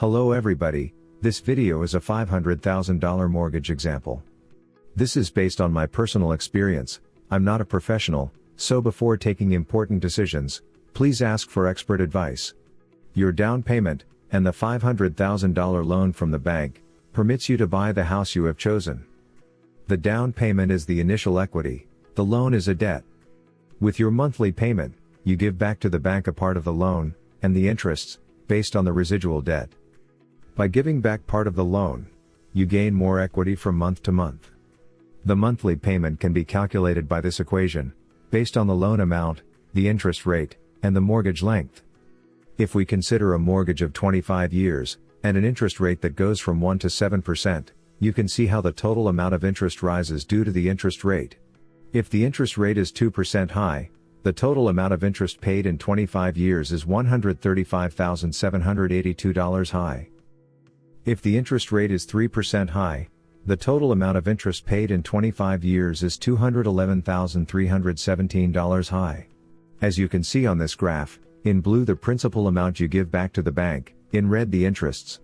Hello everybody, this video is a $500,000 mortgage example. This is based on my personal experience. I'm not a professional, so before taking important decisions, please ask for expert advice. Your down payment, and the $500,000 loan from the bank, permits you to buy the house you have chosen. The down payment is the initial equity, the loan is a debt. With your monthly payment, you give back to the bank a part of the loan, and the interests, based on the residual debt. By giving back part of the loan, you gain more equity from month to month. The monthly payment can be calculated by this equation, based on the loan amount, the interest rate, and the mortgage length. If we consider a mortgage of 25 years, and an interest rate that goes from 1 to 7%, you can see how the total amount of interest rises due to the interest rate. If the interest rate is 2% high, the total amount of interest paid in 25 years is $135,782 high. If the interest rate is 3% high, the total amount of interest paid in 25 years is $211,317 high. As you can see on this graph, in blue the principal amount you give back to the bank, in red the interests.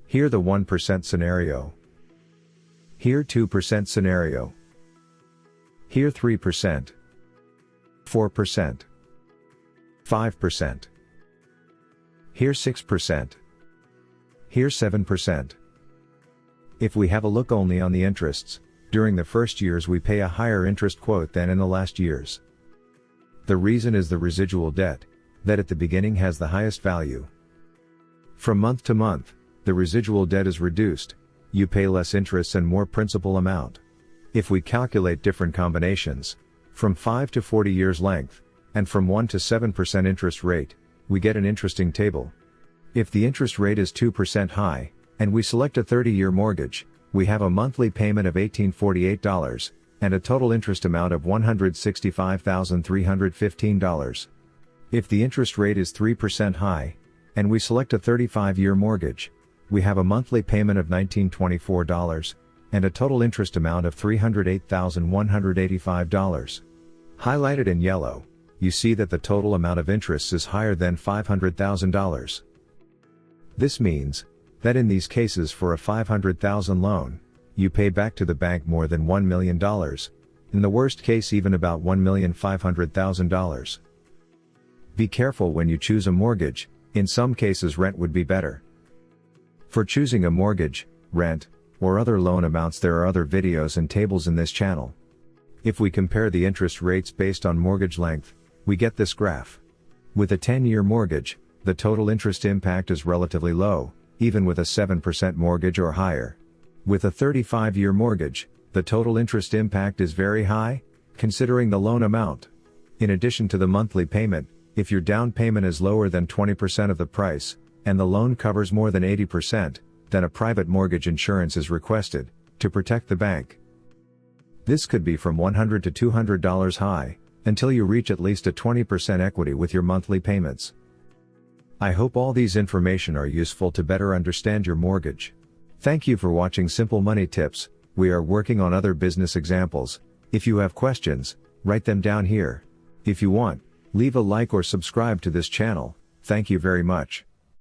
Here the 1% scenario. Here 2% scenario. Here 3%. 4%. 5%. Here 6%. Here 7%. If we have a look only on the interests, during the first years we pay a higher interest quote than in the last years. The reason is the residual debt, that at the beginning has the highest value. From month to month, the residual debt is reduced, you pay less interest and more principal amount. If we calculate different combinations, from 5 to 40 years length, and from 1 to 7% interest rate, we get an interesting table. If the interest rate is 2% high, and we select a 30-year mortgage, we have a monthly payment of $1,848, and a total interest amount of $165,315. If the interest rate is 3% high, and we select a 35-year mortgage, we have a monthly payment of $1,924, and a total interest amount of $308,185. Highlighted in yellow, you see that the total amount of interest is higher than $500,000. This means that in these cases for a $500,000 loan, you pay back to the bank more than $1 million, in the worst case even about $1,500,000. Be careful when you choose a mortgage, in some cases rent would be better. For choosing a mortgage, rent, or other loan amounts there are other videos and tables in this channel. If we compare the interest rates based on mortgage length, we get this graph. With a 10-year mortgage, the total interest impact is relatively low, even with a 7% mortgage or higher. With a 35-year mortgage, the total interest impact is very high, considering the loan amount. In addition to the monthly payment, if your down payment is lower than 20% of the price, and the loan covers more than 80%, then a private mortgage insurance is requested, to protect the bank. This could be from $100 to $200 high, until you reach at least a 20% equity with your monthly payments. I hope all these information are useful to better understand your mortgage. Thank you for watching Simple Money Tips. We are working on other business examples. If you have questions, write them down here. If you want, leave a like or subscribe to this channel. Thank you very much.